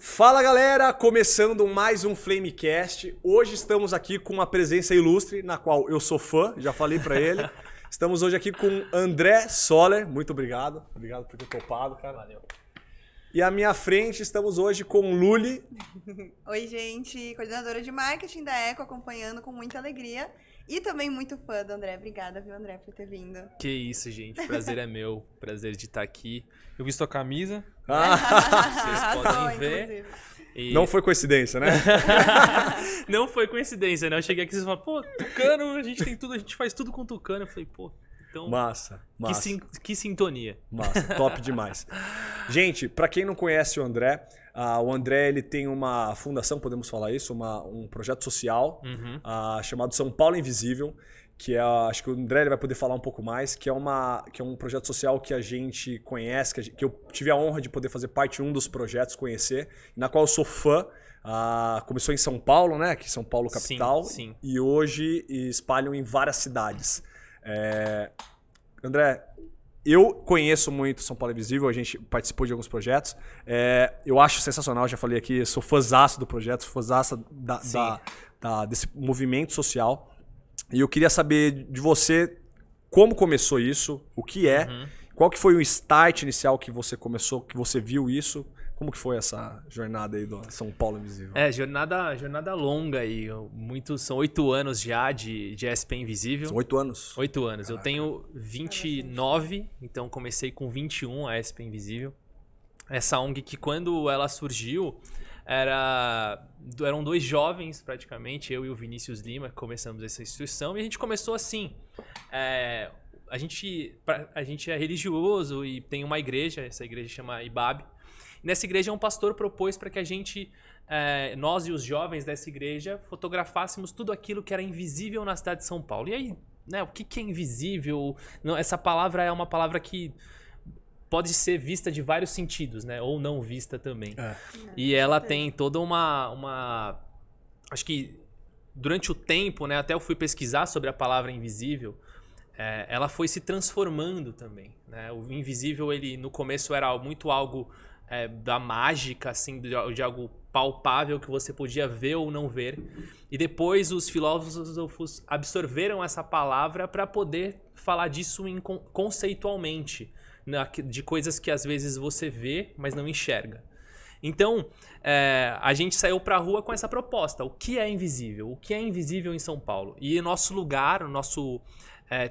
Fala galera, começando mais um Flamecast. Hoje estamos aqui com uma presença ilustre, na qual eu sou fã, já falei pra ele. Estamos hoje aqui com André Soller, muito obrigado. Obrigado por ter topado, cara. Valeu. E à minha frente estamos hoje com Luli. Oi, gente, coordenadora de marketing da Eco, acompanhando com muita alegria. E também muito fã do André. Obrigada, viu, André, por ter vindo. Que isso, gente. Prazer é meu. Prazer de estar aqui. Eu visto a camisa. Vocês podem ver. E... Não foi coincidência, né? Não foi coincidência, né? Eu cheguei aqui e falei, pô, Tucano, a gente tem tudo, a gente faz tudo com Tucano. Eu falei, pô, então... Massa. Que sintonia. Massa, top demais. Gente, pra quem não conhece o André ele tem uma fundação, podemos falar isso, um projeto social chamado São Paulo Invisível, que é, acho que o André ele vai poder falar um pouco mais, que é um projeto social que a gente conhece, que eu tive a honra de poder fazer parte de um dos projetos, conhecer, na qual eu sou fã. Começou em São Paulo, né? Aqui São Paulo capital, sim. E hoje espalham em várias cidades. André, eu conheço muito São Paulo Invisível, a gente participou de alguns projetos. Eu acho sensacional, já falei aqui, sou fãzaço do projeto, fãzaço desse movimento social. E eu queria saber de você como começou isso, o que é, qual que foi o start inicial que você começou, que você viu isso. Como que foi essa jornada aí do São Paulo Invisível? Jornada longa aí. São 8 anos já de SP Invisível. São 8 anos? 8 anos. Caraca. Eu tenho 29, então comecei com 21 a SP Invisível. Essa ONG que quando ela surgiu, eram 2 jovens praticamente, eu e o Vinícius Lima, que começamos essa instituição. E a gente começou assim... A gente é religioso e tem uma igreja, essa igreja chama IBAB. Nessa igreja, um pastor propôs para que a gente, nós e os jovens dessa igreja, fotografássemos tudo aquilo que era invisível na cidade de São Paulo. E aí, né, o que é invisível? Não, essa palavra é uma palavra que pode ser vista de vários sentidos, né? Ou não vista também. E ela tem toda uma... Acho que durante o tempo, né, até eu fui pesquisar sobre a palavra invisível, ela foi se transformando também, né? O invisível, ele no começo era muito algo... da mágica, assim, de algo palpável que você podia ver ou não ver. E depois os filósofos absorveram essa palavra para poder falar disso conceitualmente, de coisas que às vezes você vê, mas não enxerga. Então, a gente saiu para a rua com essa proposta. O que é invisível? O que é invisível em São Paulo? E nosso lugar, o nosso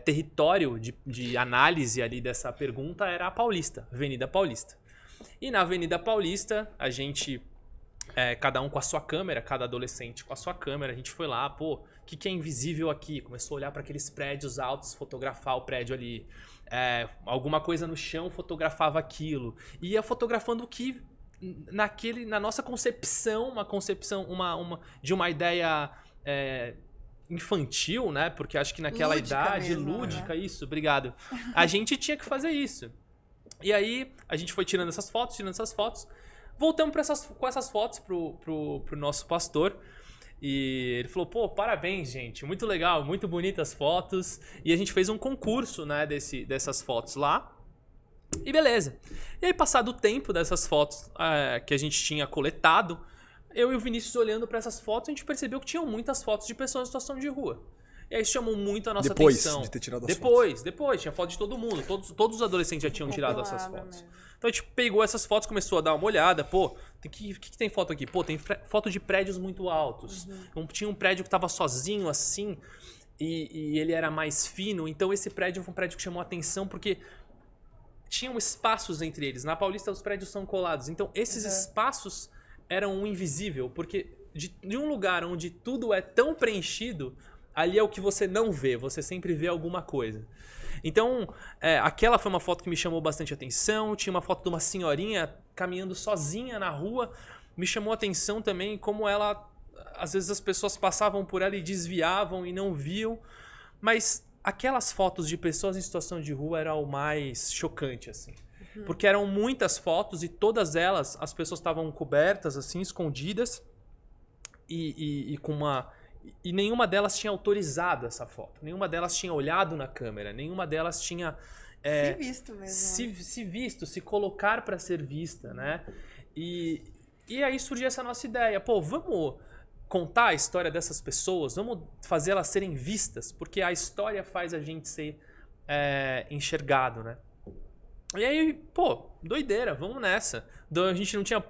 território de análise ali dessa pergunta era a Paulista, Avenida Paulista. E na Avenida Paulista, a gente, cada um com a sua câmera, cada adolescente com a sua câmera, a gente foi lá, pô, o que é invisível aqui? Começou a olhar para aqueles prédios altos, fotografar o prédio ali. Alguma coisa no chão, fotografava aquilo. E ia fotografando o que, na nossa concepção, de uma ideia infantil, né? Porque acho que naquela lúdica idade, mesmo, lúdica, né? isso, obrigado. A gente tinha que fazer isso. E aí, a gente foi tirando essas fotos. Voltamos com essas fotos pro nosso pastor. E ele falou, pô, parabéns, gente. Muito legal, muito bonitas fotos. E a gente fez um concurso, né, dessas fotos lá. E beleza. E aí, passado o tempo dessas fotos que a gente tinha coletado, eu e o Vinícius olhando para essas fotos, a gente percebeu que tinham muitas fotos de pessoas em situação de rua. E aí isso chamou muito a nossa atenção. Depois de ter tirado as fotos. Depois. Tinha foto de todo mundo. Todos os adolescentes já tinham tirado essas fotos. Mesmo. Então a gente pegou essas fotos, começou a dar uma olhada. Pô, o que tem foto aqui? Pô, tem foto de prédios muito altos. Tinha um prédio que tava sozinho assim e ele era mais fino. Então esse prédio foi um prédio que chamou a atenção porque tinham espaços entre eles. Na Paulista os prédios são colados. Então esses espaços eram um invisível. Porque de um lugar onde tudo é tão preenchido... Ali é o que você não vê, você sempre vê alguma coisa. Então, aquela foi uma foto que me chamou bastante atenção. Tinha uma foto de uma senhorinha caminhando sozinha na rua. Me chamou a atenção também como ela... Às vezes as pessoas passavam por ela e desviavam e não viam. Mas aquelas fotos de pessoas em situação de rua era o mais chocante, assim. Porque eram muitas fotos e todas elas, as pessoas estavam cobertas, assim, escondidas. E com uma... E nenhuma delas tinha autorizado essa foto. Nenhuma delas tinha olhado na câmera. Nenhuma delas tinha... se visto mesmo. Se visto, se colocar para ser vista, né? E E aí surgiu essa nossa ideia. Pô, vamos contar a história dessas pessoas, vamos fazer elas serem vistas, porque a história faz a gente ser enxergado, né? E aí, pô, doideira, vamos nessa. A gente não tinha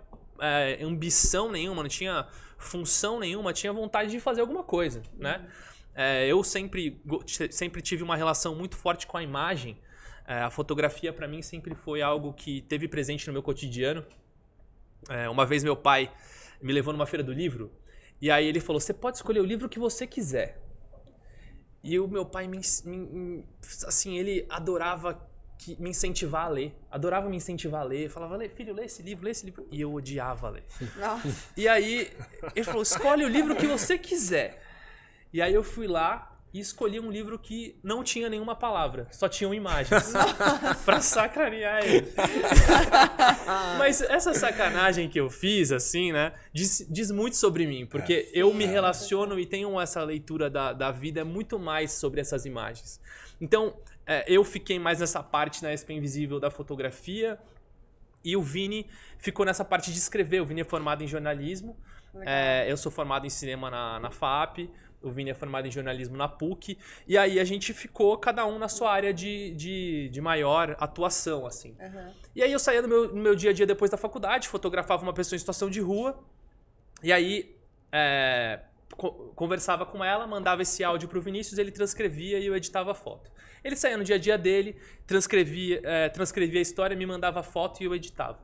ambição nenhuma, não tinha função nenhuma, tinha vontade de fazer alguma coisa, né? Eu sempre tive uma relação muito forte com a imagem. A fotografia, para mim, sempre foi algo que teve presente no meu cotidiano. Uma vez meu pai me levou numa feira do livro, e aí ele falou, você pode escolher o livro que você quiser. E o meu pai, assim, ele adorava me incentivar a ler. Adorava me incentivar a ler. Falava, filho, lê esse livro. E eu odiava ler. Nossa. E aí ele falou, escolhe o livro que você quiser. E aí eu fui lá e escolhi um livro que não tinha nenhuma palavra, só tinham imagens. Pra sacanear ele. Mas essa sacanagem que eu fiz, assim, né, diz muito sobre mim, porque eu me relaciono e tenho essa leitura da vida muito mais sobre essas imagens. Então, eu fiquei mais nessa parte na SP Invisível da fotografia, e o Vini ficou nessa parte de escrever. O Vini é formado em jornalismo, eu sou formado em cinema na FAP, o Vini é formado em jornalismo na PUC, e aí a gente ficou cada um na sua área de maior atuação, assim. Uhum. E aí eu saía no meu dia a dia depois da faculdade, fotografava uma pessoa em situação de rua, e aí conversava com ela, mandava esse áudio pro Vinícius, ele transcrevia e eu editava a foto. Ele saía no dia a dia dele, transcrevia a história, me mandava a foto e eu editava.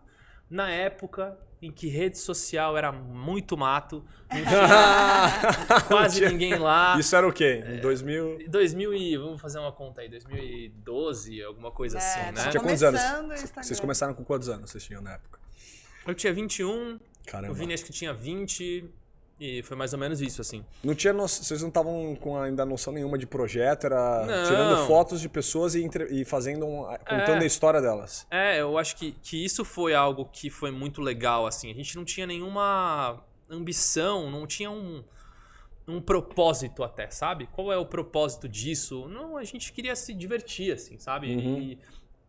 Na época em que rede social era muito mato, não tinha quase ninguém lá. Isso era o quê? Em 2000? Vamos fazer uma conta aí, 2012, alguma coisa assim, né? Você tinha quantos anos? Instagram. Vocês começaram com quantos anos vocês tinham na época? Eu tinha 21, Caramba. o Vini acho que tinha 20, e foi mais ou menos isso, assim. Não tinha vocês não estavam com ainda noção nenhuma de projeto, era Não. tirando fotos de pessoas e fazendo contando a história delas. Eu acho que isso foi algo que foi muito legal, assim. A gente não tinha nenhuma ambição, não tinha um propósito até, sabe? Qual é o propósito disso? Não, a gente queria se divertir, assim, sabe? Uhum.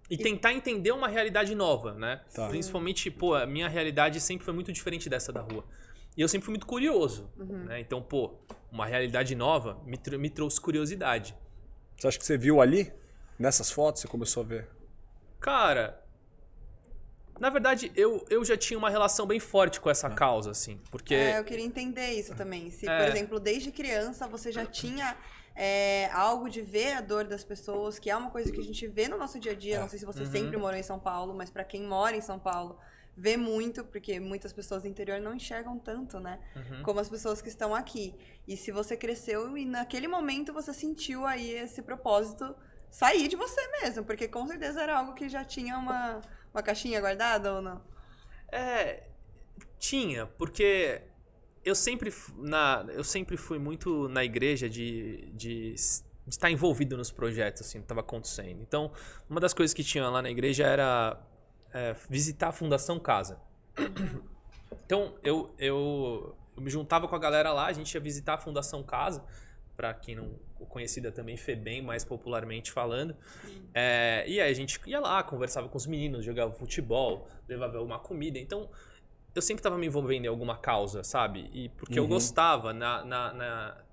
E tentar entender uma realidade nova, né? Tá. Principalmente, pô, a minha realidade sempre foi muito diferente dessa da rua. E eu sempre fui muito curioso, né? Então, pô, uma realidade nova me trouxe curiosidade. Você acha que você viu ali? Nessas fotos você começou a ver? Cara, na verdade, eu já tinha uma relação bem forte com essa causa, assim. Porque... eu queria entender isso também. Se, por exemplo, desde criança você já tinha algo de ver a dor das pessoas, que é uma coisa que a gente vê no nosso dia a dia. Não sei se você sempre morou em São Paulo, mas para quem mora em São Paulo, vê muito, porque muitas pessoas do interior não enxergam tanto, né? Como as pessoas que estão aqui. E se você cresceu e naquele momento você sentiu aí esse propósito sair de você mesmo, porque com certeza era algo que já tinha uma caixinha guardada ou não? Tinha, porque eu sempre fui muito na igreja de estar envolvido nos projetos, assim, que estava acontecendo. Então, uma das coisas que tinha lá na igreja era visitar a Fundação Casa. Então, eu me juntava com a galera lá, a gente ia visitar a Fundação Casa, para quem não conhecida também, FEBEM, mais popularmente falando. E aí a gente ia lá, conversava com os meninos, jogava futebol, levava uma comida. Então, eu sempre estava me envolvendo em alguma causa, sabe? E porque eu gostava.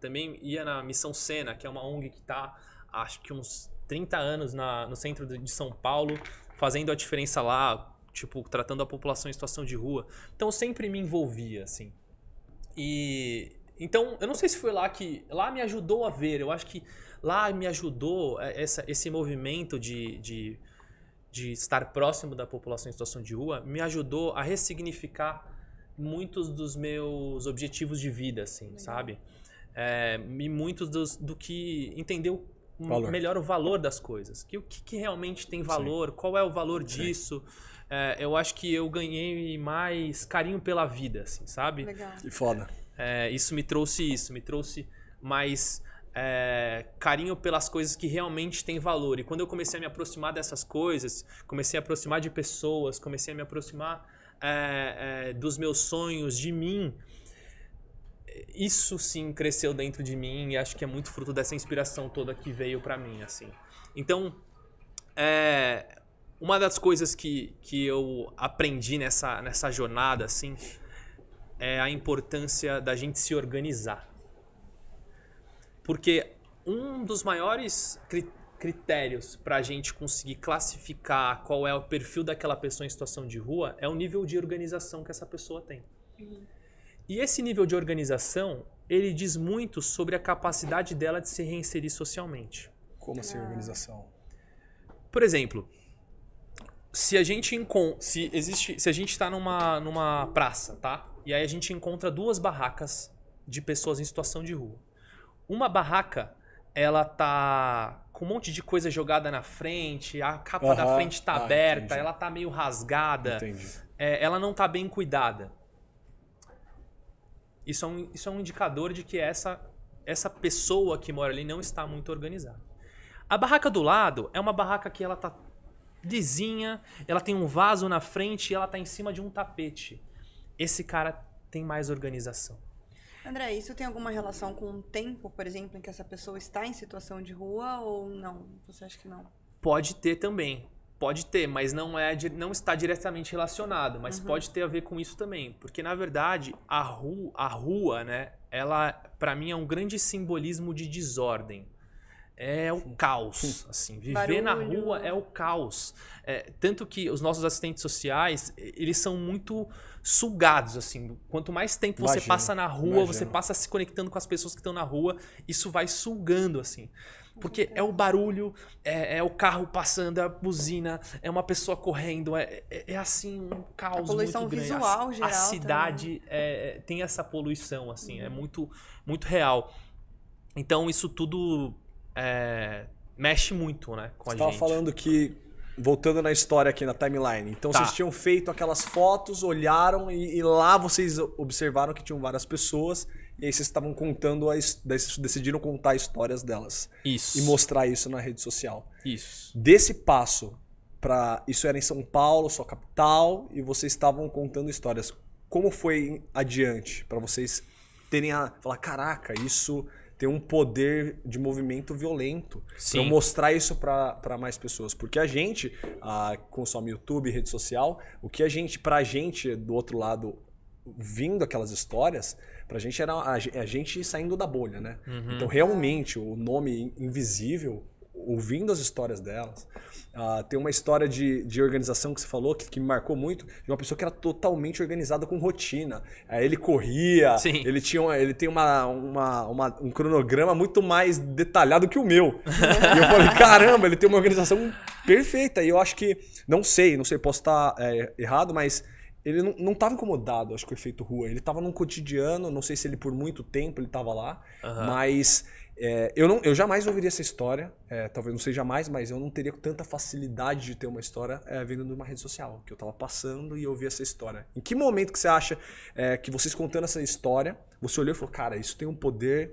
Também ia na Missão Sena, que é uma ONG que está, acho que uns 30 anos no centro de São Paulo, fazendo a diferença lá, tipo, tratando a população em situação de rua. Então, eu sempre me envolvia, assim. Então, eu não sei se foi lá que... Lá me ajudou a ver. Eu acho que lá me ajudou esse movimento de estar próximo da população em situação de rua, me ajudou a ressignificar muitos dos meus objetivos de vida, assim, sabe? E muitos do que... Entender melhor o valor das coisas. O que realmente tem valor, qual é o valor disso. Eu acho que eu ganhei mais carinho pela vida, assim, sabe? Legal. Que foda. Isso me trouxe mais carinho pelas coisas que realmente têm valor. E quando eu comecei a me aproximar dessas coisas, comecei a aproximar de pessoas, comecei a me aproximar dos meus sonhos, de mim, isso sim cresceu dentro de mim e acho que é muito fruto dessa inspiração toda que veio pra mim, assim. Então, uma das coisas que eu aprendi nessa jornada, assim, é a importância da gente se organizar. Porque um dos maiores critérios para a gente conseguir classificar qual é o perfil daquela pessoa em situação de rua é o nível de organização que essa pessoa tem. E esse nível de organização, ele diz muito sobre a capacidade dela de se reinserir socialmente. Como assim, organização? Por exemplo, se a gente está numa praça, tá? E aí a gente encontra 2 barracas de pessoas em situação de rua. Uma barraca, ela tá com um monte de coisa jogada na frente, a capa da frente tá aberta, entendi. ela tá meio rasgada, Entendi. Ela não tá bem cuidada. Isso é um indicador de que essa pessoa que mora ali não está muito organizada. A barraca do lado é uma barraca que ela tá lisinha, ela tem um vaso na frente e ela tá em cima de um tapete. Esse cara tem mais organização. André, isso tem alguma relação com o tempo, por exemplo, em que essa pessoa está em situação de rua ou não? Você acha que não? Pode ter também. Pode ter, mas não está diretamente relacionado, mas pode ter a ver com isso também, porque na verdade a rua, né, ela para mim é um grande simbolismo de desordem. É o caos, assim, viver Barulho. na rua é o caos. Tanto que os nossos assistentes sociais, eles são muito sugados, assim. Quanto mais tempo você passa na rua, você passa se conectando com as pessoas que estão na rua, isso vai sugando, assim. Porque é o barulho, é o carro passando, é a buzina, é uma pessoa correndo, é assim, um caos muito grande. A poluição visual geral a cidade tem essa poluição, assim, é muito, muito real. Então isso tudo mexe muito, né, com a gente. Você estava falando que, voltando na história aqui na timeline, então vocês tinham feito aquelas fotos, olharam e lá vocês observaram que tinham várias pessoas. E aí vocês estavam contando, decidiram contar histórias delas. Isso. E mostrar isso na rede social. Isso. Desse passo para isso era em São Paulo, sua capital, e vocês estavam contando histórias. Como foi adiante para vocês terem falar, caraca, isso tem um poder de movimento violento. Para mostrar isso para mais pessoas. Porque a gente consome YouTube, rede social, pra gente do outro lado, vindo aquelas histórias, pra gente era a gente saindo da bolha, né? Então, realmente, o nome Invisível, ouvindo as histórias delas, tem uma história de organização que você falou, que me marcou muito, de uma pessoa que era totalmente organizada com rotina. Ele corria, ele tem um cronograma muito mais detalhado que o meu. E eu falei, caramba, ele tem uma organização perfeita. E eu acho que, não sei, posso estar errado, mas ele não estava incomodado, acho que o efeito rua. Ele estava num cotidiano, não sei se ele por muito tempo ele estava lá, mas eu jamais ouviria essa história, talvez não seja jamais, mas eu não teria tanta facilidade de ter uma história vindo de uma rede social, que eu estava passando e eu ouvi essa história. Em que momento que você acha que vocês contando essa história, você olhou e falou, cara, isso tem um poder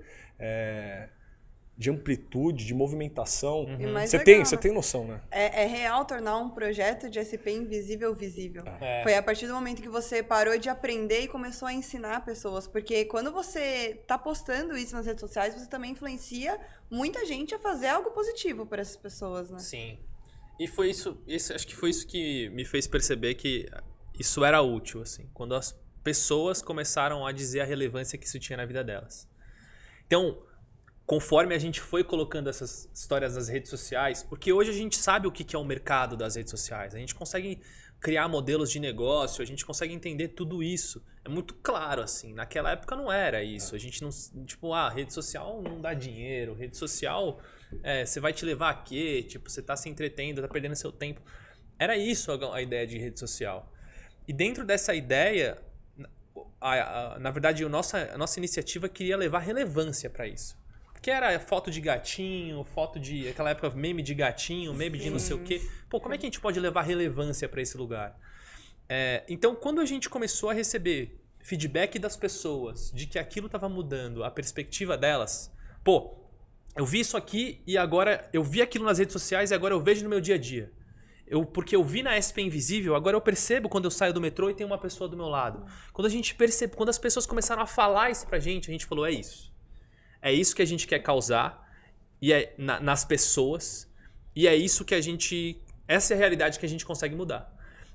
de amplitude, de movimentação. Você tem noção, né? É real tornar um projeto de SP invisível visível. Foi a partir do momento que você parou de aprender e começou a ensinar pessoas. Porque quando você tá postando isso nas redes sociais, você também influencia muita gente a fazer algo positivo para essas pessoas, né? Sim. E foi acho que foi isso que me fez perceber que isso era útil, assim. Quando as pessoas começaram a dizer a relevância que isso tinha na vida delas. Então, conforme a gente foi colocando essas histórias nas redes sociais, porque hoje a gente sabe o que é o mercado das redes sociais, a gente consegue criar modelos de negócio, a gente consegue entender tudo isso. É muito claro, assim. Naquela época não era isso. A gente não... Tipo, rede social não dá dinheiro, rede social você vai te levar a quê? Tipo, você tá se entretendo, tá perdendo seu tempo. Era isso a ideia de rede social. E dentro dessa ideia, na verdade, a nossa iniciativa queria levar relevância para isso. Que era foto de gatinho, foto de... Aquela época, meme de gatinho, meme de não sei o quê. Pô, como é que a gente pode levar relevância para esse lugar? Então, quando a gente começou a receber feedback das pessoas de que aquilo estava mudando a perspectiva delas, pô, eu vi isso aqui e agora eu vi aquilo nas redes sociais e agora eu vejo no meu dia a dia. Porque eu vi na SP Invisível, agora eu percebo quando eu saio do metrô e tem uma pessoa do meu lado. Quando as pessoas começaram a falar isso pra gente, a gente falou, é isso. É isso que a gente quer causar nas pessoas e é isso que essa é a realidade que a gente consegue mudar.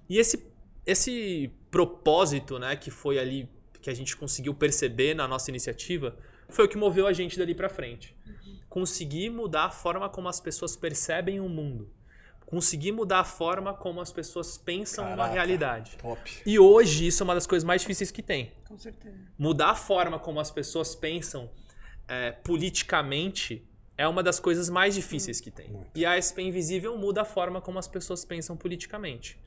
E esse propósito, né, que foi ali que a gente conseguiu perceber na nossa iniciativa foi o que moveu a gente dali pra frente. Conseguir mudar a forma como as pessoas percebem o mundo. Conseguir mudar a forma como as pessoas pensam uma realidade. Top. E hoje isso é uma das coisas mais difíceis que tem. Com certeza. Mudar a forma como as pessoas pensam politicamente é uma das coisas mais difíceis que tem. Muito. E a SP Invisível muda a forma como as pessoas pensam politicamente.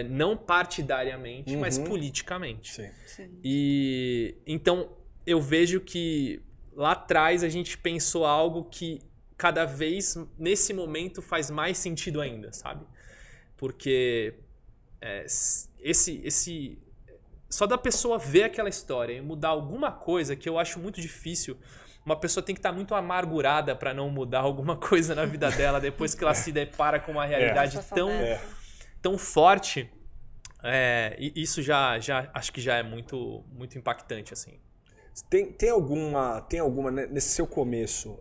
Não partidariamente, mas politicamente. Sim. Sim. E então eu vejo que lá atrás a gente pensou algo que cada vez, nesse momento, faz mais sentido ainda, sabe? Porque só da pessoa ver aquela história e mudar alguma coisa, que eu acho muito difícil, uma pessoa tem que estar muito amargurada para não mudar alguma coisa na vida dela depois que ela se depara com uma realidade tão forte. E isso já acho que já é muito, muito impactante, assim. Tem alguma nesse seu começo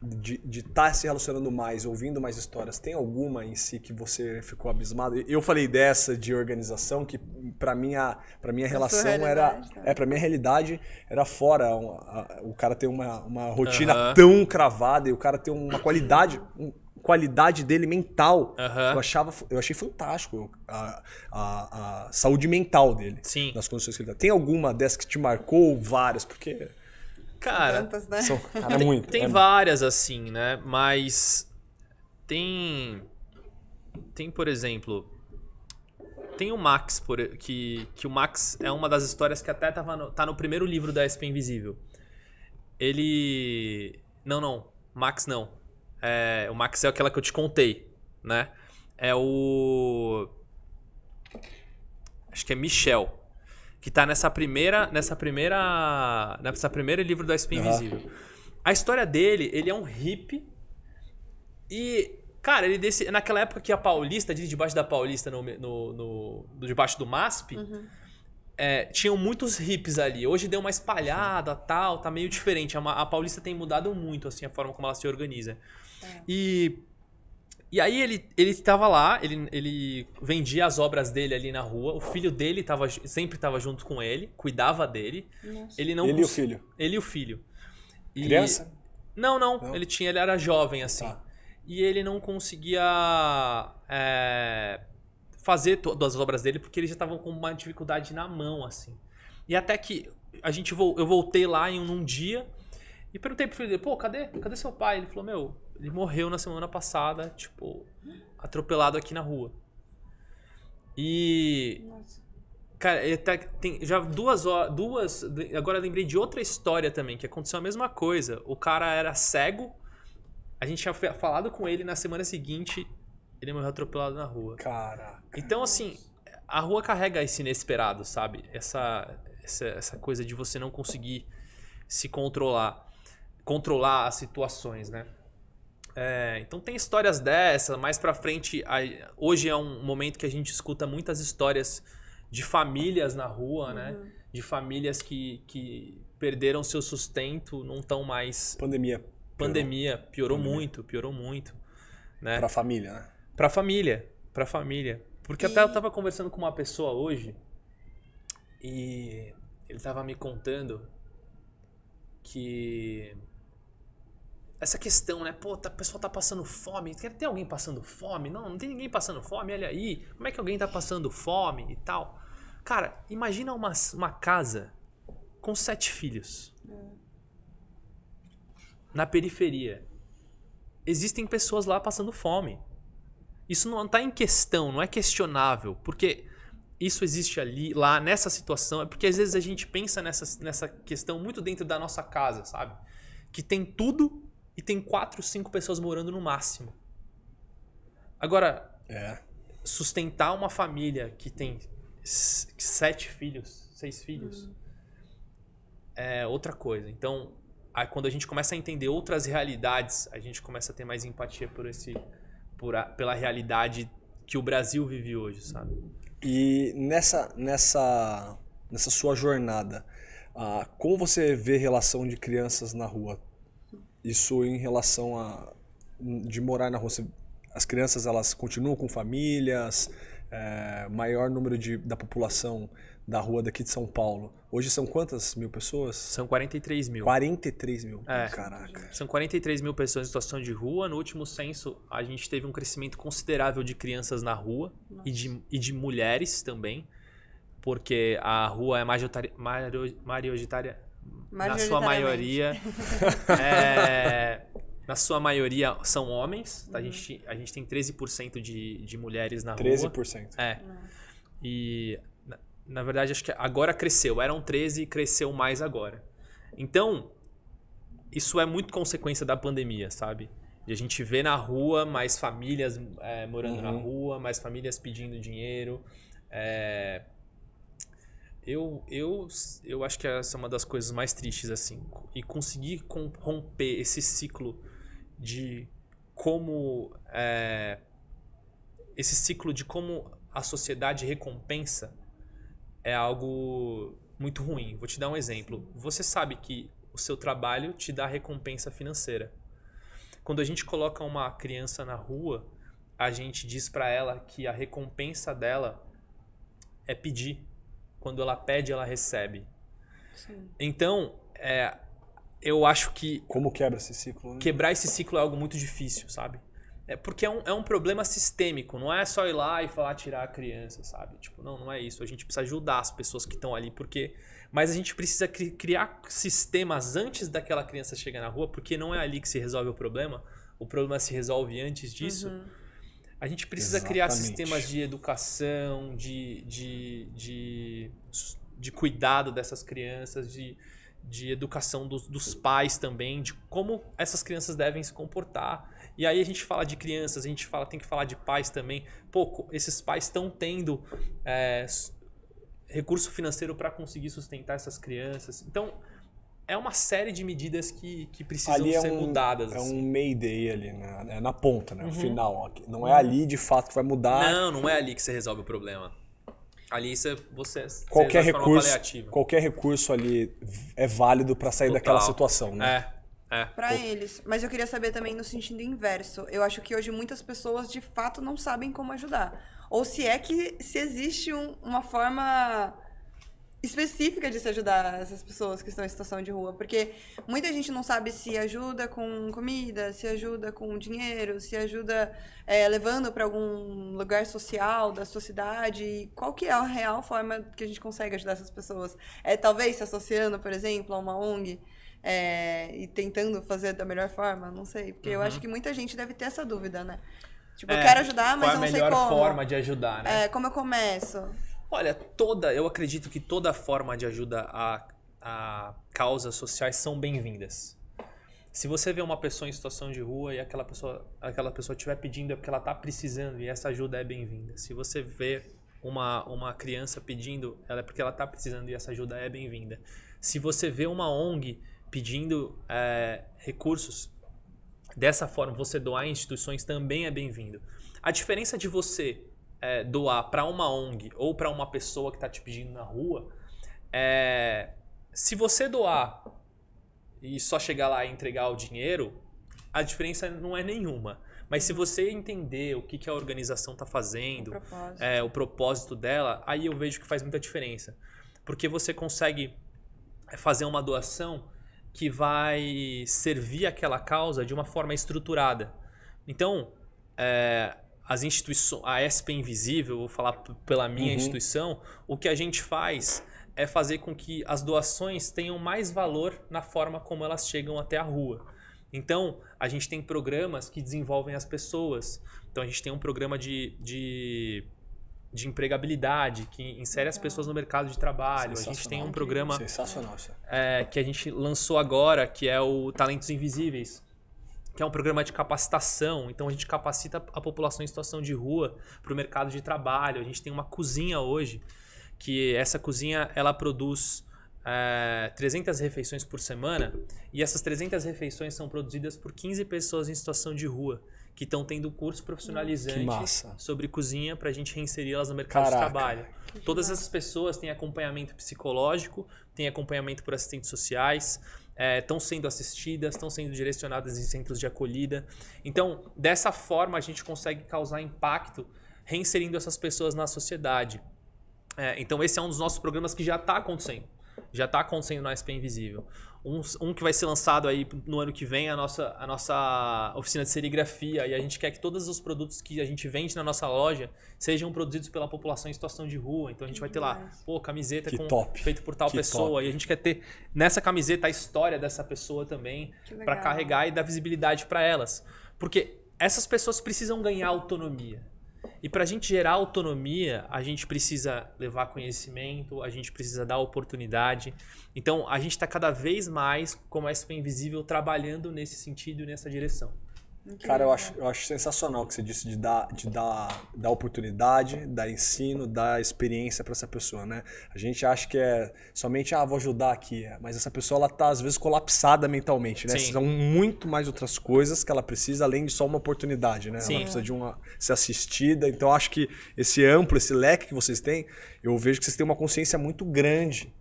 de estar se relacionando mais, ouvindo mais histórias, tem alguma em si que você ficou abismado? Eu falei dessa de organização que para minha relação era para minha realidade era fora o cara ter uma rotina tão cravada e o cara ter uma qualidade dele mental. Eu achei fantástico a saúde mental dele. Sim. Nas condições que ele tá. Tem alguma dessas que te marcou? Várias? Porque... Cara, tantas, né? É muito. Tem várias assim, né? Mas tem, por exemplo, tem o Max, que o Max é uma das histórias que até tá no primeiro livro da SP Invisível. Ele... Não, Max não. O Max é aquela que eu te contei, né? Acho que é Michel, que tá nessa primeira livro da SP Invisível. A história dele, ele é um hippie e, cara, ele naquela época que a Paulista, debaixo da Paulista, debaixo do MASP, tinham muitos hippies ali. Hoje deu uma espalhada, tal, tá meio diferente. A Paulista tem mudado muito, assim, a forma como ela se organiza. E aí ele estava lá, ele vendia as obras dele ali na rua. O filho dele sempre estava junto com ele, cuidava dele. Nossa. Ele e o filho? Ele e o filho. Criança? Não. Ele era jovem, assim. Tá. E ele não conseguia fazer todas as obras dele porque eles já estavam com uma dificuldade na mão, assim. E até que eu voltei lá num dia e perguntei pro filho dele, pô, cadê seu pai? Ele falou, ele morreu na semana passada, tipo, atropelado aqui na rua. E... Nossa. Cara, tem já duas... Agora eu lembrei de outra história também, que aconteceu a mesma coisa. O cara era cego, a gente tinha falado com ele, na semana seguinte, ele morreu atropelado na rua. Caraca. Então, assim, a rua carrega esse inesperado, sabe? Essa coisa de você não conseguir se controlar as situações, né? Então tem histórias dessa, mais pra frente, hoje é um momento que a gente escuta muitas histórias de famílias na rua, né? De famílias que perderam seu sustento, não estão mais... Pandemia piorou muito, né? Pra família, né? Pra família. Porque até eu tava conversando com uma pessoa hoje e ele tava me contando que... Essa questão, né? Pô, a pessoa tá passando fome. Tem alguém passando fome? Não tem ninguém passando fome. Olha aí. Como é que alguém tá passando fome e tal? Cara, imagina uma casa com 7 filhos. Na periferia. Existem pessoas lá passando fome. Isso não tá em questão, não é questionável. Porque isso existe lá, nessa situação. É porque às vezes a gente pensa nessa questão muito dentro da nossa casa, sabe? Que tem tudo... E tem 4, 5 pessoas morando no máximo. Agora, sustentar uma família que tem 7 filhos, 6 filhos, é outra coisa. Então, quando a gente começa a entender outras realidades, a gente começa a ter mais empatia pela realidade que o Brasil vive hoje, sabe? E nessa sua jornada, como você vê a relação de crianças na rua? Isso em relação de morar na rua. As crianças, elas continuam com famílias, maior número da população da rua daqui de São Paulo. Hoje são quantas mil pessoas? São 43 mil. 43 mil. É. Caraca. São 43 mil pessoas em situação de rua. No último censo, a gente teve um crescimento considerável de crianças na rua e de mulheres também, porque a rua é majoritária na sua maioria. Na sua maioria são homens. A gente tem 13% de mulheres na rua. 13%. E, na verdade, acho que agora cresceu. Eram 13 e cresceu mais agora. Então, isso é muito consequência da pandemia, sabe? E a gente vê na rua mais famílias morando na rua, mais famílias pedindo dinheiro. Eu acho que essa é uma das coisas mais tristes, assim. E conseguir romper esse ciclo de como... esse ciclo de como a sociedade recompensa é algo muito ruim. Vou te dar um exemplo. Você sabe que o seu trabalho te dá recompensa financeira. Quando a gente coloca uma criança na rua, a gente diz para ela que a recompensa dela é pedir. Quando ela pede, ela recebe. Sim. Então, eu acho que... Como quebra esse ciclo? Né? Quebrar esse ciclo é algo muito difícil, sabe? Porque é um problema sistêmico. Não é só ir lá e falar tirar a criança, sabe? Tipo, não é isso. A gente precisa ajudar as pessoas que estão ali. Mas a gente precisa criar sistemas antes daquela criança chegar na rua, porque não é ali que se resolve o problema. O problema se resolve antes disso. A gente precisa criar sistemas de educação, de cuidado dessas crianças, de educação dos pais também, de como essas crianças devem se comportar. E aí a gente fala de crianças, tem que falar de pais também. Pô, esses pais estão tendo recurso financeiro para conseguir sustentar essas crianças. Então, é uma série de medidas que precisam ser mudadas. É um mayday ali, né? Na ponta, né? O final. Não é ali, de fato, que vai mudar. Não é ali que você resolve o problema. Ali você qualquer recurso ali é válido para sair daquela situação, né? Para eles. Mas eu queria saber também no sentido inverso. Eu acho que hoje muitas pessoas, de fato, não sabem como ajudar. Ou se existe uma forma específica de se ajudar essas pessoas que estão em situação de rua. Porque muita gente não sabe se ajuda com comida, se ajuda com dinheiro, se ajuda levando para algum lugar social da sua cidade. Qual que é a real forma que a gente consegue ajudar essas pessoas? Talvez se associando, por exemplo, a uma ONG e tentando fazer da melhor forma? Não sei. Porque eu acho que muita gente deve ter essa dúvida, né? Tipo, eu quero ajudar, mas eu não sei como. Qual é a melhor forma de ajudar, né? Como eu começo? Olha, eu acredito que toda forma de ajuda a causas sociais são bem-vindas. Se você vê uma pessoa em situação de rua e aquela pessoa estiver pedindo é porque ela está precisando e essa ajuda é bem-vinda. Se você vê uma criança pedindo, ela é porque ela está precisando e essa ajuda é bem-vinda. Se você vê uma ONG pedindo recursos, dessa forma você doar em instituições também é bem-vindo. A diferença de você doar para uma ONG ou para uma pessoa que está te pedindo na rua, se você doar e só chegar lá e entregar o dinheiro, a diferença não é nenhuma. Mas se você entender o que a organização está fazendo, o propósito dela, aí eu vejo que faz muita diferença. Porque você consegue fazer uma doação que vai servir aquela causa de uma forma estruturada. Então, as instituições, a SP Invisível, vou falar pela minha instituição, o que a gente faz é fazer com que as doações tenham mais valor na forma como elas chegam até a rua. Então, a gente tem programas que desenvolvem as pessoas. Então, a gente tem um programa de empregabilidade, que insere as pessoas no mercado de trabalho. A gente tem um programa que a gente lançou agora, que é o Talentos Invisíveis, que é um programa de capacitação. Então, a gente capacita a população em situação de rua para o mercado de trabalho. A gente tem uma cozinha hoje, que essa cozinha ela produz 300 refeições por semana, e essas 300 refeições são produzidas por 15 pessoas em situação de rua, que estão tendo um curso profissionalizante sobre cozinha para a gente reinseri-las no mercado de trabalho. Todas essas pessoas têm acompanhamento psicológico, têm acompanhamento por assistentes sociais, estão sendo assistidas, estão sendo direcionadas em centros de acolhida. Então, dessa forma, a gente consegue causar impacto reinserindo essas pessoas na sociedade. Então esse é um dos nossos programas que já está acontecendo. Já está acontecendo na SP Invisível. Um que vai ser lançado aí no ano que vem, a nossa oficina de serigrafia. E a gente quer que todos os produtos que a gente vende na nossa loja sejam produzidos pela população em situação de rua. Então a gente vai ter lá, camiseta feita por tal pessoa. Top. E a gente quer ter nessa camiseta a história dessa pessoa também, para carregar e dar visibilidade para elas. Porque essas pessoas precisam ganhar autonomia. E para a gente gerar autonomia, a gente precisa levar conhecimento, a gente precisa dar oportunidade. Então, a gente está cada vez mais, como a SP Invisível, trabalhando nesse sentido e nessa direção. Cara, eu acho sensacional o que você disse de dar oportunidade, dar ensino, dar experiência para essa pessoa, né? A gente acha que é somente, vou ajudar aqui, mas essa pessoa ela tá às vezes colapsada mentalmente, né? São muito mais outras coisas que ela precisa além de só uma oportunidade, né? Sim. Ela precisa de ser assistida. Então eu acho que esse leque que vocês têm, eu vejo que vocês têm uma consciência muito grande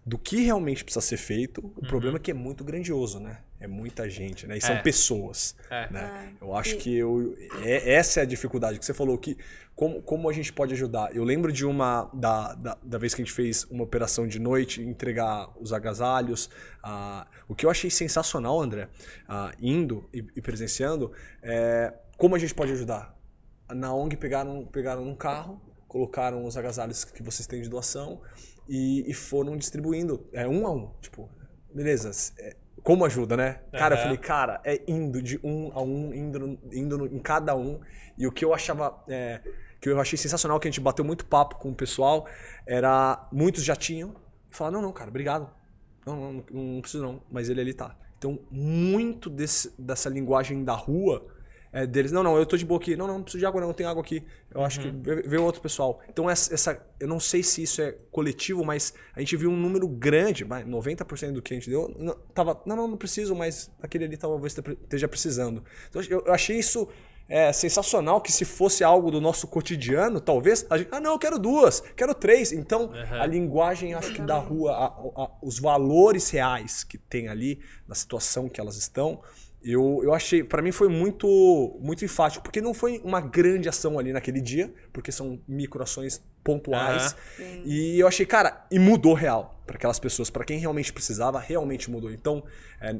do que realmente precisa ser feito. O problema é que é muito grandioso, né? É muita gente, né? E são pessoas. Né? Eu acho que essa é a dificuldade que você falou, que como a gente pode ajudar. Eu lembro de da vez que a gente fez uma operação de noite, entregar os agasalhos. O que eu achei sensacional, André, indo e presenciando, como a gente pode ajudar. Na ONG pegaram num carro, colocaram os agasalhos que vocês têm de doação e foram distribuindo um a um. Tipo, beleza, como ajuda, né? Cara, eu falei, indo de um a um, indo em cada um. E o que eu achava, que eu achei sensacional, que a gente bateu muito papo com o pessoal, era, muitos já tinham, e falaram, não, cara, obrigado. Não preciso não, mas ele ali tá. Então, muito dessa linguagem da rua, deles, não, eu tô de boa aqui, não preciso de água não, tem água aqui, eu acho que veio outro pessoal. Então eu não sei se isso é coletivo, mas a gente viu um número grande, 90% do que a gente deu, não preciso, mas aquele ali talvez esteja precisando. Então eu achei isso sensacional, que se fosse algo do nosso cotidiano, talvez, a gente, eu quero 2, quero 3. Então a linguagem, acho que da rua, os valores reais que tem ali, na situação que elas estão, eu achei, pra mim foi muito, muito enfático, porque não foi uma grande ação ali naquele dia, porque são microações pontuais. E eu achei, cara, e mudou real para aquelas pessoas, para quem realmente precisava, realmente mudou. Então,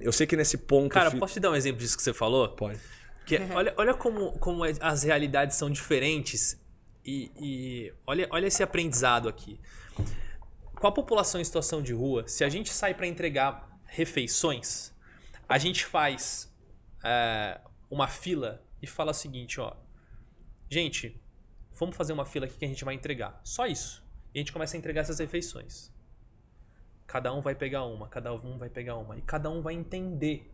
eu sei que nesse ponto... Cara, posso te dar um exemplo disso que você falou? Pode. Que olha como as realidades são diferentes e olha esse aprendizado aqui. Com a população em situação de rua, se a gente sai para entregar refeições, a gente faz uma fila e fala o seguinte, gente, vamos fazer uma fila aqui que a gente vai entregar. Só isso. E a gente começa a entregar essas refeições. Cada um vai pegar uma, cada um vai pegar uma. E cada um vai entender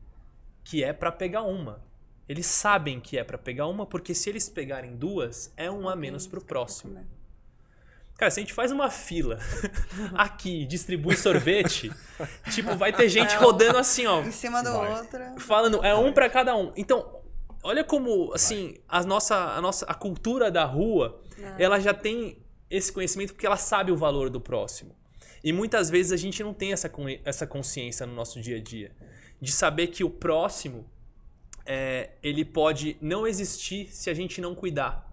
que é para pegar uma. Eles sabem que é para pegar uma, porque se eles pegarem 2, é um a menos pro próximo. Cara, se a gente faz uma fila aqui, distribui sorvete, tipo, vai ter gente rodando assim, em cima do outro. Falando, um para cada um. Então, olha como, assim, a cultura da rua, ela já tem esse conhecimento porque ela sabe o valor do próximo. E muitas vezes a gente não tem essa consciência no nosso dia a dia. De saber que o próximo, ele pode não existir se a gente não cuidar.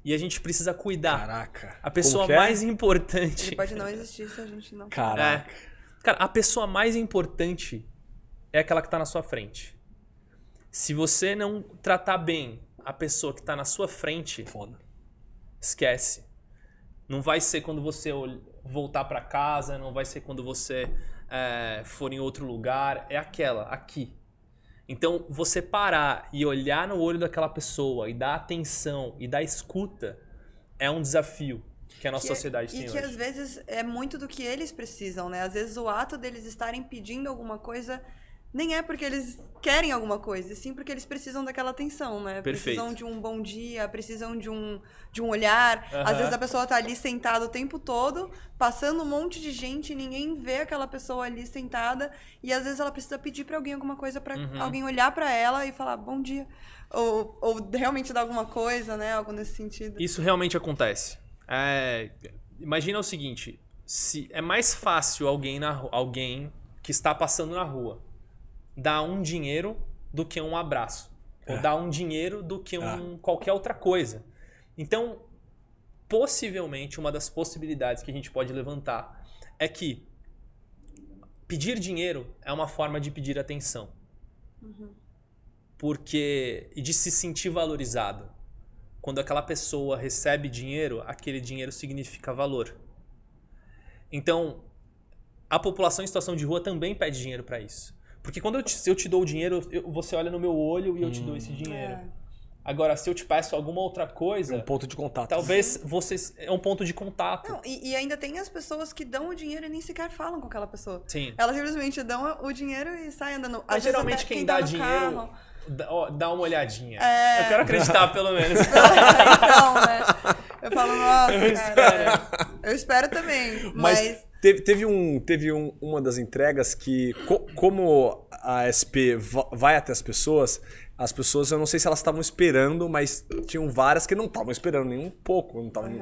E a gente precisa cuidar. Caraca. A pessoa mais importante... Ele pode não existir se a gente não... Caraca. Cara, a pessoa mais importante é aquela que está na sua frente. Se você não tratar bem a pessoa que está na sua frente, esquece. Não vai ser quando você voltar para casa, não vai ser quando você for em outro lugar. É aqui. Então, você parar e olhar no olho daquela pessoa e dar atenção e dar escuta é um desafio que a nossa sociedade tem hoje. E que às vezes é muito do que eles precisam, né? Às vezes o ato deles estarem pedindo alguma coisa nem é porque eles querem alguma coisa, sim porque eles precisam daquela atenção, né? Perfeito. Precisam de um bom dia, precisam de um olhar. Às vezes a pessoa tá ali sentada o tempo todo, passando um monte de gente, e ninguém vê aquela pessoa ali sentada, e às vezes ela precisa pedir pra alguém alguma coisa, pra alguém olhar pra ela e falar bom dia. Ou realmente dar alguma coisa, né? Algo nesse sentido. Isso realmente acontece. Imagina o seguinte, se é mais fácil alguém que está passando na rua dar um dinheiro do que um abraço. Ou dar um dinheiro do que qualquer outra coisa. Então, possivelmente, uma das possibilidades que a gente pode levantar é que pedir dinheiro é uma forma de pedir atenção. E de se sentir valorizado. Quando aquela pessoa recebe dinheiro, aquele dinheiro significa valor. Então, a população em situação de rua também pede dinheiro para isso. Porque quando eu te dou o dinheiro, você olha no meu olho e eu te dou esse dinheiro. Agora, se eu te peço alguma outra coisa... É um ponto de contato. Talvez é um ponto de contato. Não, e ainda tem as pessoas que dão o dinheiro e nem sequer falam com aquela pessoa. Sim. Elas simplesmente dão o dinheiro e saem andando. Mas geralmente quem dá dinheiro dá uma olhadinha. Eu quero acreditar, pelo menos. Então, né? Eu falo, nossa, cara. Eu espero também. Mas teve uma das entregas que, como a SP vai até as pessoas, eu não sei se elas estavam esperando, mas tinham várias que não estavam esperando nem um pouco. Não tavam,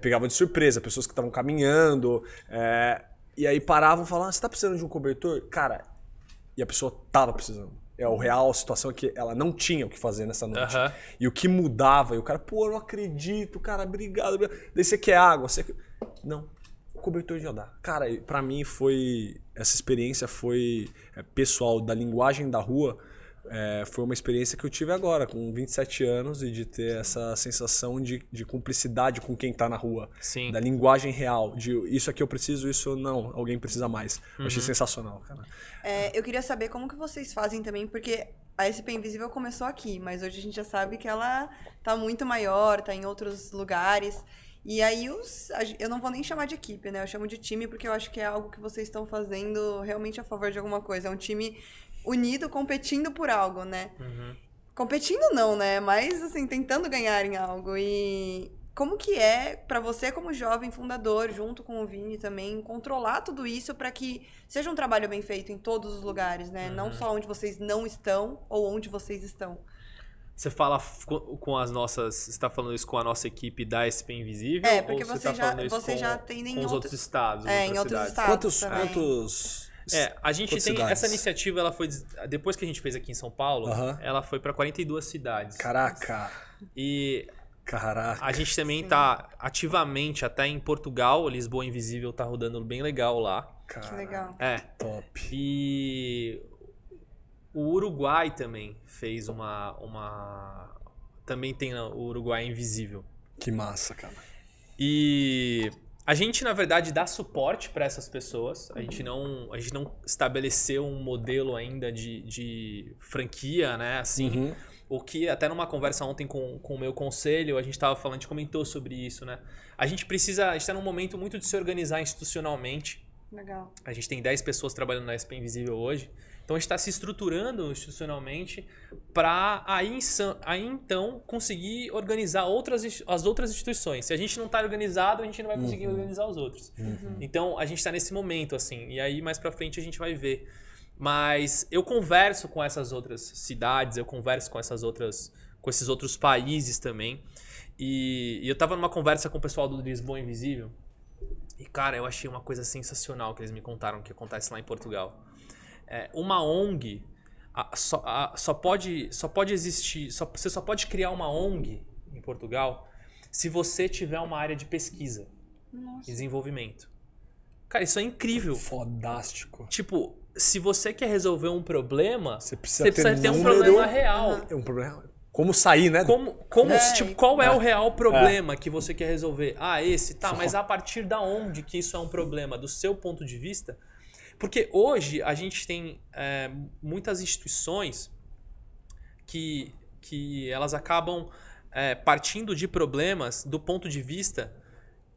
pegavam de surpresa, pessoas que estavam caminhando. E aí paravam e falavam, você tá precisando de um cobertor? Cara, e a pessoa tava precisando. A situação é que ela não tinha o que fazer nessa noite. E o que mudava, e o cara, pô, eu não acredito, cara, obrigado. Daí você quer água? Não, o cobertor já dá. Cara, pra mim essa experiência foi pessoal, da linguagem da rua. Foi uma experiência que eu tive agora, com 27 anos, e de ter essa sensação de cumplicidade com quem tá na rua. Sim. Da linguagem real, de isso aqui eu preciso, isso não, alguém precisa mais. Eu achei sensacional, cara. Eu queria saber como que vocês fazem também, porque a SP Invisível começou aqui, mas hoje a gente já sabe que ela tá muito maior, tá em outros lugares. E aí eu não vou nem chamar de equipe, né? Eu chamo de time, porque eu acho que é algo que vocês estão fazendo realmente a favor de alguma coisa. É um time unido, competindo por algo, né? Competindo não, né? Mas, assim, tentando ganhar em algo. E como que é pra você, como jovem fundador, junto com o Vini também, controlar tudo isso pra que seja um trabalho bem feito em todos os lugares, né? Não só onde vocês não estão ou onde vocês estão. Você fala com as nossas... Você está falando isso com a nossa equipe da SP Invisível? Porque ou você já tem com os outros estados? Em outros estados. Quantos a gente tem cidades? essa iniciativa, ela foi depois que a gente fez aqui em São Paulo, ela foi para 42 cidades. Caraca. E a gente também está ativamente até em Portugal, Lisboa Invisível tá rodando bem legal lá. Que legal. Top. E o Uruguai também fez também tem o Uruguai Invisível. Que massa, cara. E a gente, na verdade, dá suporte para essas pessoas. A gente não estabeleceu um modelo ainda de franquia, né? Assim, o que até numa conversa ontem com o meu conselho, a gente comentou sobre isso, né? A gente está num momento muito de se organizar institucionalmente. Legal. A gente tem 10 pessoas trabalhando na SP Invisível hoje. Então a gente está se estruturando institucionalmente para aí então conseguir organizar as outras instituições. Se a gente não está organizado, a gente não vai conseguir organizar os outros. Então a gente está nesse momento, assim, e aí mais para frente a gente vai ver. Mas eu converso com essas outras cidades, eu converso com esses outros países também. E eu estava numa conversa com o pessoal do Lisboa Invisível. E cara, eu achei uma coisa sensacional que eles me contaram que acontece lá em Portugal. Uma ONG só pode existir, você só pode criar uma ONG em Portugal se você tiver uma área de pesquisa e desenvolvimento. Cara, isso é incrível. Fodástico. Tipo, se você quer resolver um problema, você precisa ter um problema real. É um problema. Como sair, né? Qual é o real problema que você quer resolver? Mas a partir da onde que isso é um problema? Do seu ponto de vista? Porque hoje a gente tem muitas instituições que elas acabam partindo de problemas do ponto de vista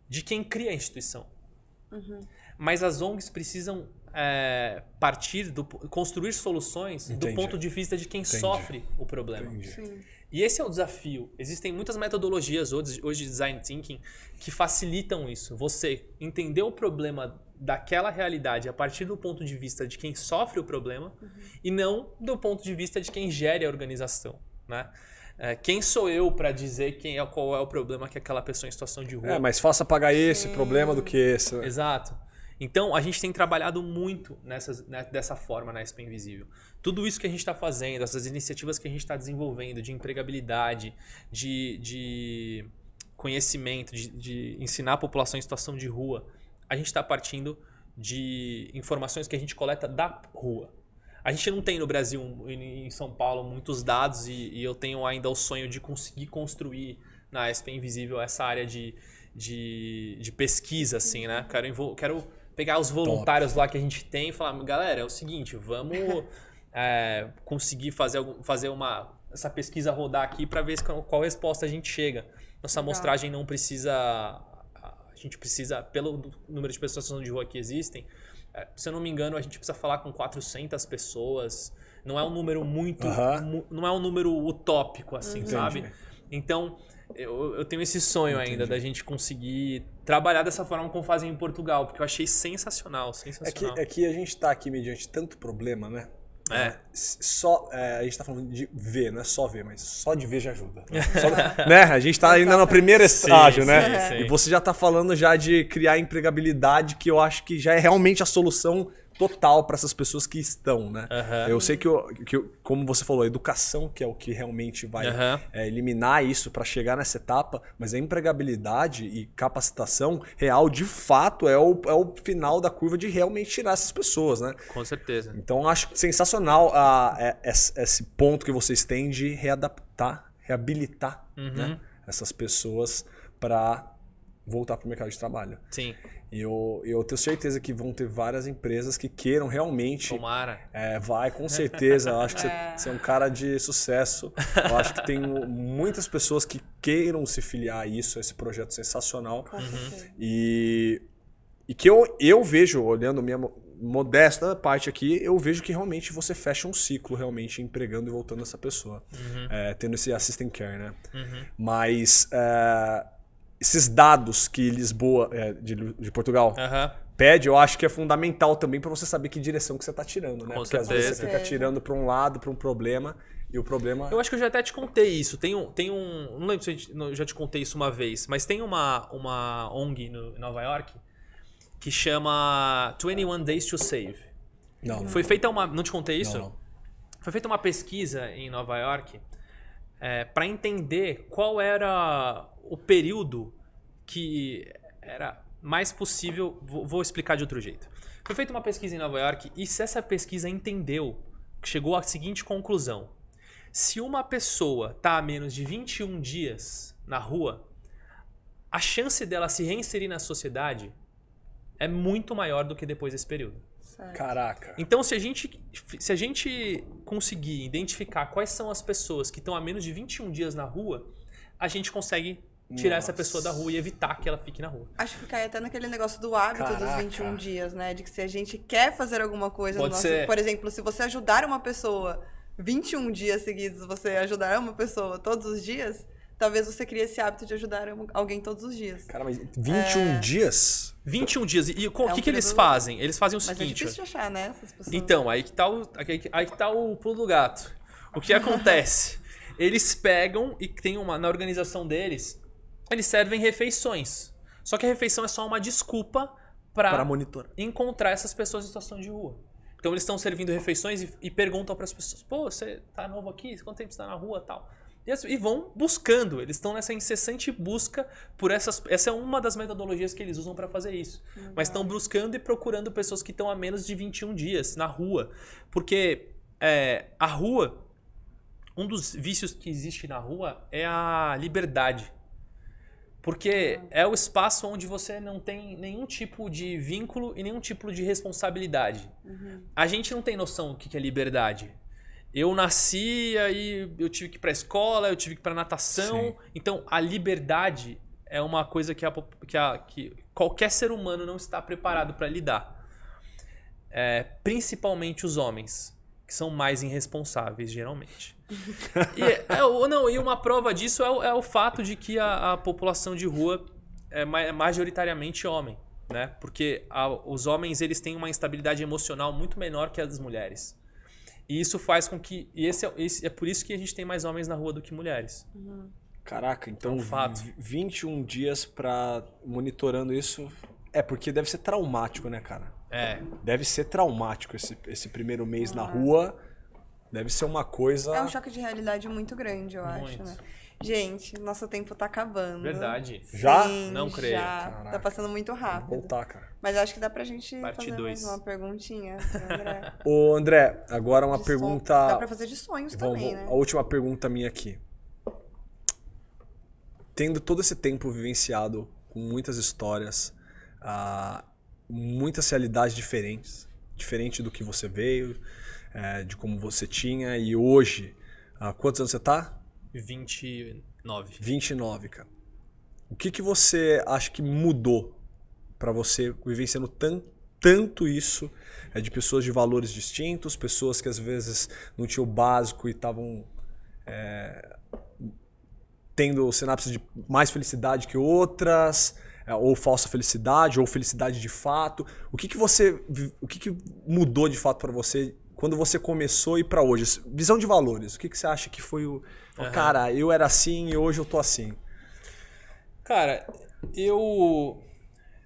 de quem cria a instituição. Mas as ONGs precisam construir soluções do ponto de vista de quem sofre o problema. E esse é o desafio. Existem muitas metodologias hoje de design thinking que facilitam isso. Você entender o problema daquela realidade a partir do ponto de vista de quem sofre o problema e não do ponto de vista de quem gere a organização, né? Quem sou eu para dizer qual é o problema que aquela pessoa em situação de rua... mais fácil apagar esse problema do que esse. Exato. Então, a gente tem trabalhado muito dessa forma na SP Invisível. Tudo isso que a gente está fazendo, essas iniciativas que a gente está desenvolvendo de empregabilidade, de conhecimento, de ensinar a população em situação de rua, a gente está partindo de informações que a gente coleta da rua. A gente não tem no Brasil, em São Paulo, muitos dados e eu tenho ainda o sonho de conseguir construir na ESPE Invisível essa área de pesquisa, assim, né? Quero pegar os voluntários lá que a gente tem e falar, galera, é o seguinte, vamos conseguir fazer essa pesquisa rodar aqui para ver qual resposta a gente chega. Nossa amostragem não precisa... A gente precisa, pelo número de pessoas em situação de rua que existem, se eu não me engano, a gente precisa falar com 400 pessoas. Não é um número muito... Não é um número utópico, assim, sabe? Então, eu tenho esse sonho ainda da gente conseguir trabalhar dessa forma como fazem em Portugal, porque eu achei sensacional. É que a gente tá aqui mediante tanto problema, né? A gente tá falando de ver, não é só ver, mas só de ver já ajuda. Né? A gente tá ainda no primeiro estágio, né? Sim. E você já tá falando já de criar empregabilidade, que eu acho que já é realmente a solução total para essas pessoas que estão, né? Eu sei que, como você falou, a educação que é o que realmente vai eliminar isso para chegar nessa etapa, mas a empregabilidade e capacitação real, de fato, é o final da curva de realmente tirar essas pessoas, né? Com certeza. Então, acho sensacional esse ponto que vocês têm de reabilitar né, essas pessoas para voltar para o mercado de trabalho. Sim. E eu tenho certeza que vão ter várias empresas que queiram realmente... Tomara. Vai, com certeza. Eu acho que você é um cara de sucesso. Eu acho que tem muitas pessoas que queiram se filiar a isso, a esse projeto sensacional. Com certeza. E que eu vejo, olhando minha modesta parte aqui, eu vejo que realmente você fecha um ciclo realmente empregando e voltando essa pessoa. Tendo esse assistant care, né? Mas... esses dados que Lisboa, de Portugal, pede, eu acho que é fundamental também para você saber que direção que você está tirando, né? Porque às vezes você fica tirando para um lado, para um problema, e o problema... Eu acho que eu já até te contei isso. Tem um não lembro se eu já te contei isso uma vez, mas tem uma ONG em Nova York que chama 21 Days to Save. Não. Foi feita uma... Não te contei isso? Não. Foi feita uma pesquisa em Nova York para entender qual era o período que era mais possível... Vou explicar de outro jeito. Foi feita uma pesquisa em Nova York e se essa pesquisa chegou à seguinte conclusão. Se uma pessoa está há menos de 21 dias na rua, a chance dela se reinserir na sociedade é muito maior do que depois desse período. Certo. Caraca. Então, se a gente conseguir identificar quais são as pessoas que estão há menos de 21 dias na rua, a gente consegue tirar essa pessoa da rua e evitar que ela fique na rua. Acho que cai até naquele negócio do hábito dos 21 dias, né? De que se a gente quer fazer alguma coisa... Por exemplo, se você ajudar uma pessoa 21 dias seguidos, você ajudar uma pessoa todos os dias... Talvez você crie esse hábito de ajudar alguém todos os dias. Cara, mas 21 dias? 21 dias. E o que eles fazem? Eles fazem o seguinte... Mas é difícil de achar, né? Essas pessoas. Então, aí que tá o pulo do gato. O que acontece? Eles pegam e tem na organização deles, eles servem refeições. Só que a refeição é só uma desculpa para encontrar essas pessoas em situação de rua. Então eles estão servindo refeições e perguntam para as pessoas, pô, você tá novo aqui? Quanto tempo você tá na rua e tal? E vão buscando, eles estão nessa incessante busca por essas... Essa é uma das metodologias que eles usam para fazer isso. Mas estão buscando e procurando pessoas que estão há menos de 21 dias na rua. Porque a rua, um dos vícios que existe na rua é a liberdade. Porque é o espaço onde você não tem nenhum tipo de vínculo e nenhum tipo de responsabilidade. A gente não tem noção do que é liberdade. Eu nasci, aí eu tive que ir para a escola, eu tive que ir para natação. Sim. Então, a liberdade é uma coisa que qualquer ser humano não está preparado para lidar. Principalmente os homens, que são mais irresponsáveis, geralmente. E uma prova disso é o fato de que a população de rua é majoritariamente homem. Né? Porque os homens eles têm uma instabilidade emocional muito menor que a das mulheres. E isso faz com que... é por isso que a gente tem mais homens na rua do que mulheres. Caraca, então 21 dias pra monitorando isso... porque deve ser traumático, né, cara? Deve ser traumático esse primeiro mês na rua. Deve ser uma coisa... É um choque de realidade muito grande, eu acho, né? Gente, nosso tempo tá acabando. Verdade. Já? Sim, Não creio. Já. Caraca. Tá passando muito Vou rápido. voltar, cara. Mas acho que dá pra gente Parte fazer dois. mais uma perguntinha pro André. Ô, André, agora uma De pergunta... Dá pra fazer de sonhos também, né? A última pergunta minha aqui. Tendo todo esse tempo vivenciado com muitas histórias, muitas realidades diferentes, diferente do que você veio, de como você tinha, e hoje, quantos anos você tá? 29. 29, cara. O que você acha que mudou pra você vivenciando tanto isso, de pessoas de valores distintos, pessoas que às vezes não tinham o básico e estavam tendo sinapses de mais felicidade que outras, ou falsa felicidade, ou felicidade de fato. O que mudou de fato pra você quando você começou e pra hoje? Visão de valores. O que você acha que foi o... Cara, eu era assim e hoje eu tô assim. Cara, eu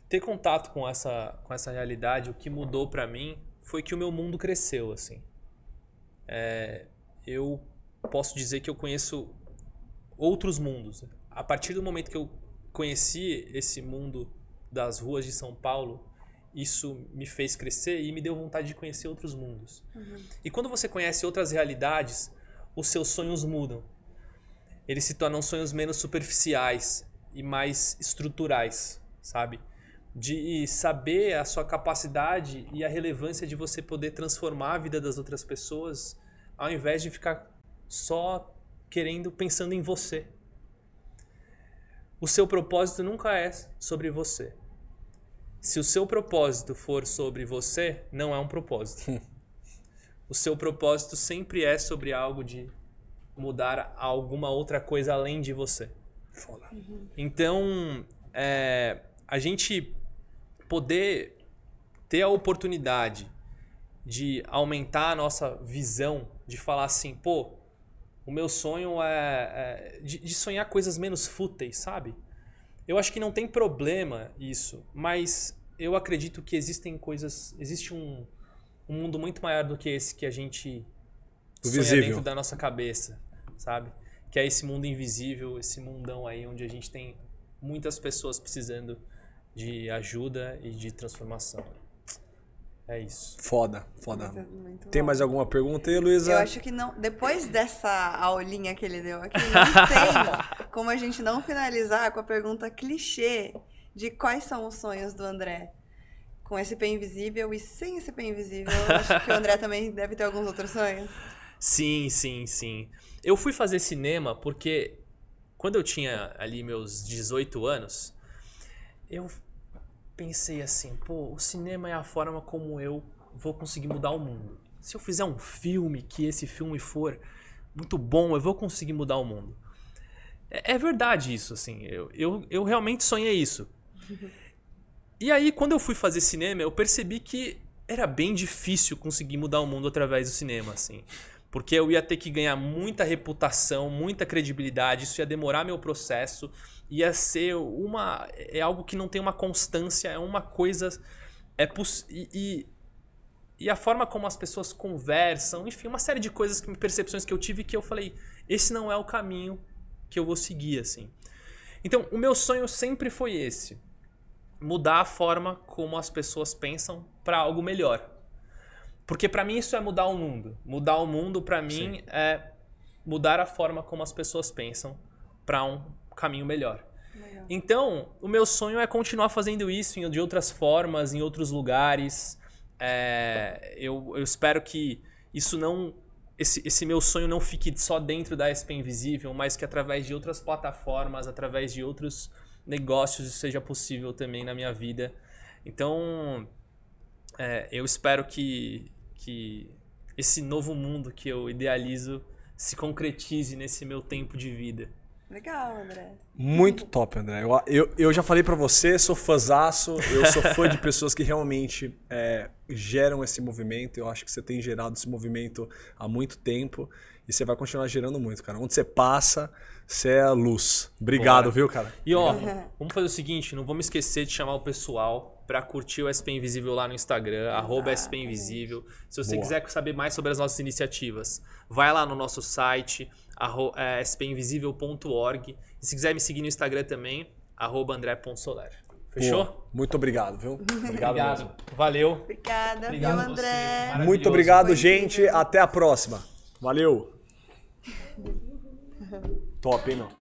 ter contato com essa realidade, o que mudou pra mim foi que o meu mundo cresceu, assim. Eu posso dizer que eu conheço outros mundos. A partir do momento que eu conheci esse mundo das ruas de São Paulo, isso me fez crescer e me deu vontade de conhecer outros mundos. E quando você conhece outras realidades, os seus sonhos mudam. Eles se tornam sonhos menos superficiais e mais estruturais, sabe? De saber a sua capacidade e a relevância de você poder transformar a vida das outras pessoas, ao invés de ficar só pensando em você. O seu propósito nunca é sobre você. Se o seu propósito for sobre você, não é um propósito. O seu propósito sempre é sobre algo de mudar alguma outra coisa além de você. Foda. Então, a gente poder ter a oportunidade de aumentar a nossa visão, de falar assim, pô, o meu sonho é de sonhar coisas menos fúteis, sabe? Eu acho que não tem problema isso, mas eu acredito que existe um mundo muito maior do que esse que a gente sonha dentro da nossa cabeça, sabe? Que é esse mundo invisível, esse mundão aí onde a gente tem muitas pessoas precisando de ajuda e de transformação. É isso. Foda. Muito Tem bom. mais alguma pergunta aí, Luísa? Eu acho que não. Depois dessa aulinha que ele deu aqui, não tem como a gente não finalizar com a pergunta clichê de quais são os sonhos do André. Com SP Invisível e sem SP Invisível. Eu acho que o André também deve ter alguns outros sonhos. Sim. Eu fui fazer cinema porque quando eu tinha ali meus 18 anos, eu pensei assim, pô, o cinema é a forma como eu vou conseguir mudar o mundo. Se eu fizer um filme, que esse filme for muito bom, eu vou conseguir mudar o mundo. É verdade isso, assim, eu realmente sonhei isso. E aí, quando eu fui fazer cinema, eu percebi que era bem difícil conseguir mudar o mundo através do cinema, assim. Porque eu ia ter que ganhar muita reputação, muita credibilidade, isso ia demorar meu processo, ia ser algo que não tem uma constância, é uma coisa... E a forma como as pessoas conversam, enfim, uma série de coisas, percepções que eu tive que eu falei, esse não é o caminho que eu vou seguir, assim. Então, o meu sonho sempre foi esse. Mudar a forma como as pessoas pensam para algo melhor. Porque para mim isso é mudar o mundo. Mudar o mundo para mim é mudar a forma como as pessoas pensam para um caminho melhor. Legal. Então, o meu sonho é continuar fazendo isso de outras formas, em outros lugares. Eu espero que isso não... Esse meu sonho não fique só dentro da SP Invisível, mas que através de outras plataformas, através de outros negócios, isso seja possível também na minha vida. Então, eu espero que esse novo mundo que eu idealizo se concretize nesse meu tempo de vida. Legal, André. Muito top, André. Eu já falei pra você, sou fãzaço, eu sou fã de pessoas que realmente geram esse movimento. Eu acho que você tem gerado esse movimento há muito tempo e você vai continuar gerando muito, cara. Onde você passa, você é a luz. Obrigado, Bora. viu, cara? E ó, vamos fazer o seguinte, não vamos esquecer de chamar o pessoal para curtir o SP Invisível lá no Instagram, @SPInvisível. Se você quiser saber mais sobre as nossas iniciativas, vai lá no nosso site, spinvisível.org. E se quiser me seguir no Instagram também, @André.Soler. Fechou? Pô, muito obrigado, viu? Obrigado mesmo. Valeu. Obrigada, Obrigado viu, André? Muito obrigado, gente. Até a próxima. Valeu. Top, hein, meu?